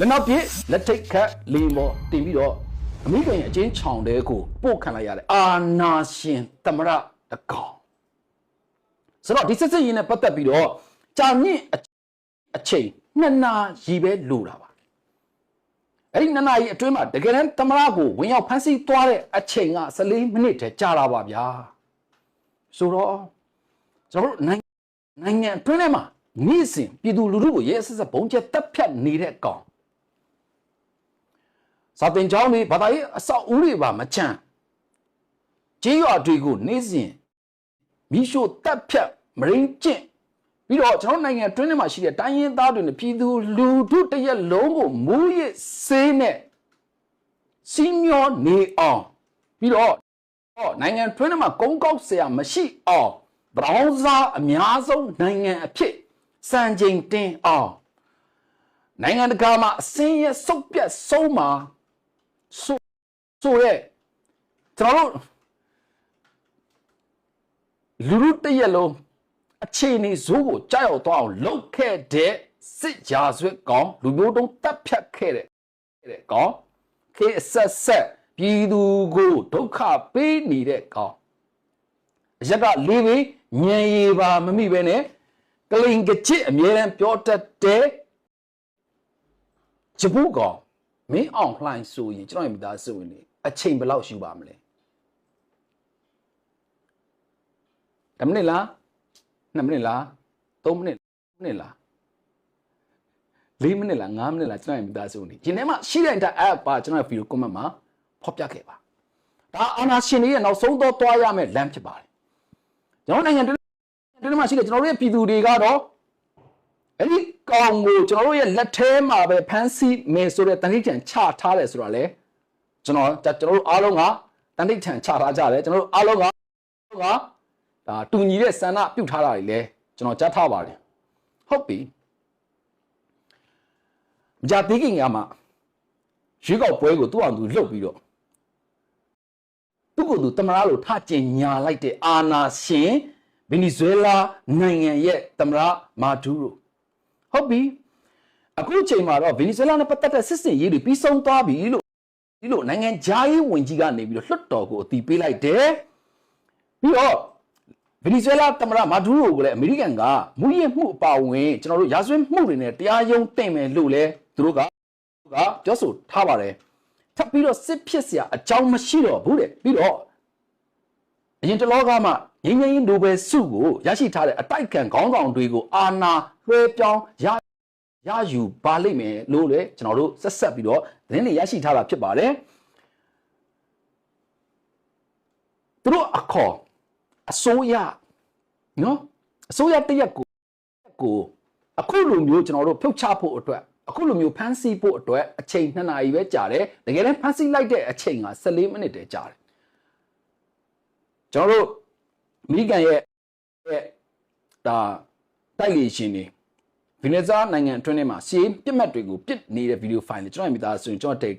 လက်နောက်ပြည့်လက်ထိတ်ခတ်လေမော်တင်ပြီးတော့အမေရိကန်ရဲ့အချင်းချောင်တဲ့ကိုပို့ခံလိုက်ရတယ်အာနာရှင်သမရတကောင်ဆိုတော့ဒီစစ်စစ်ရင်းနဲ့ပတ်သက်ပြီးတော့ကြာမြင့်အချိန်2 နာရီပဲလိုတာပါအဲ့ဒီ2 နာရီအတွင်းမှာတကယ်တမ်းသမရကိုဝင်ရောက်ဖမ်းဆီးသွားတဲ့အချိန်က14 မိနစ်တည်းကြာလာပါဗျာဆိုတော့ကျွန်တော်တို့နိုင်ငံအတွင်းထဲမှာနေ့စဉ်ပြည်သူလူထုကိုရဲဆက်ဆက်ဘုံကျက်တပ်ဖြတ်နေတဲ့ကောင်စာတင်ကြောင်းတွေဘာသာရေးအဆောက်အဦတွေပါမချမ်းကြေးရွာတွေကိုနေ့စဉ်မိရှို့တပ်ဖြတ်မရင်းကျင့်ပြီးတော့ကျွန်တော်နိုင်ငံအတွင်းထဲမှာရှိတဲ့တိုင်းရင်းသားတွေနဲ့ပြည်သူလူထုတရက်လုံးကိုမူရစ်ဆေးနဲ့စီမျောနေအောင်ပြီးတော့နိုင်ငံအတွင်းထဲမှာကုန်းကောက်ဆရာမရှိအောင်ဘရောင်းစားအများဆုံးနိုင်ငံအဖြစ်စံချိန်တင်အောင်နိုင်ငံတကာမှာအစင်းရဲ့စုပ်ပြတ်ဆုံးမှာဆိုရဲကျွန်တော်တို့လူလူတရက်လုံးအခြေအနေဇိုးကိုကြောက်ရောက်သွားအောင်လုပ်ခဲ့တဲ့စစ်ရာဇဝတ်ကောင်လူမျိုးတုံးတပ်ဖြတ်ခဲ့တဲ့ကောင်ခေဆက်ပြည်သူကိုဒုက္ခပေးနေတဲ့ကောင်အရက်ကလေးပြီးညံရီပါမမိပဲနဲ့ကလိန်ကချစ်အမြဲတမ်းပြောတတ်တဲ့ဂျပူကောင်မင်းအောင်လှိုင်းဆိုရင်ကျွန်တော်ရဲ့မိသားစုဝင်နေအချိန်ဘယ်လောက်ရှိပါမလဲ10 မိနစ်လား2 မိနစ်လား3 မိနစ်လား4 မိနစ်လား5 မိနစ်လားကျွန်တော်ရဲ့မိသားစုဝင်နေဒီထဲမှာရှိတဲ့အတိုင်း app ပါကျွန်တော်ရဲ့ video comment မှာဖော်ပြခဲ့ပါဒါအာနာရှင်တွေရဲ့နောက်ဆုံးတော့တွားရမယ့်လမ်းဖြစ်ပါတယ်ကျွန်တော်နိုင်ငံတွင်းမှာရှိတဲ့ကျွန်တော်တို့ရဲ့ပြည်သူတွေကတော့အဲ့ဒီကောင်ကိုကျွန်တော်တို့ရဲ့လက်ထဲမှာပဲဖမ်းဆီးမယ်ဆိုတဲ့တန်တိထန်ချထားတယ်ဆိုတာလေကျွန်တော်တို့အားလုံးကတန်တိထန်ချထားကြတယ်ကျွန်တော်တို့အားလုံးကဒါတူညီတဲ့ဆန္ဒပြုတ်ထားတာတွေလေကျွန်တော်ကြားထားပါတယ်ဟုတ်ပြီမကြသေးခင်ကမှရွေးကောက်ပွဲကိုသူ့အောင်သူလှုပ်ပြီးတော့သူ့ကိုယ်သူတမရလို့ထကျင်ညာလိုက်တဲ့အာနာရှင်ဗင်နီဇွဲလားနိုင်ငံရဲ့သမရမာဒူရိုဟုတ်ပြီအခုချိန်မှာတော့ဗင်နီဇွဲလားနဲ့ပတ်သက်တဲ့စစ်စင်ရေးတွေပြီးဆုံးသွားပြီလို့နိုင်ငံခြားရေးဝန်ကြီးကနေပြီးတော့လွှတ်တော်ကိုအတည်ပေးလိုက်တယ်ပြီးတော့ဗင်နီဇွဲလားသမရမာဒူရိုကိုလည်းအမေရိကန်ကမူရစ်မှုအပါအဝင်ကျွန်တော်တို့ရာဇဝတ်မှုတွေနဲ့တရားရုံးတင်မယ်လို့လည်းသူတို့ကပြောဆိုထားပါတယ်ထပ်ပြီးတော့စစ်ဖြစ်စရာအကြောင်းမရှိတော့ဘူးတဲ့ပြီးတော့အရင်တလောကမှငင်းနိုဘယ်ဆုကိုရရှိထားတဲ့အတိုက်ခံခေါင်းဆောင်တွေကိုအာဏာလွှဲပြောင်းရယူပါလိမ့်မယ်လို့လည်းကျွန်တော်တို့ဆက်ပြီးတော့သတင်းတွေရရှိထားတာဖြစ်ပါတယ်သူတို့အခေါ်အစိုးရနော်အစိုးရတရက်ကိုအခုလိုမျိုးကျွန်တော်တို့ဖြုတ်ချဖို့အတွက်အခုလိုမျိုးဖမ်းဆီးဖို့အတွက်အချိန်2 နာရီပဲကြာတယ်တကယ်တမ်းဖမ်းဆီးလိုက်တဲ့အချိန်က14 မိနစ်တည်းကြာတယ်ကျွန်တော်တို့အမေရိကန်ရဲ့ဒါတိုက်လေရှင်တွေဗီနက်ဇာနိုင်ငံအတွင်းထဲမှာစီးပြစ်မှတ်တွေကိုပြစ်နေတဲ့ဗီဒီယိုဖိုင်တွေကျွန်တော်မိသားစုကျွန်တော်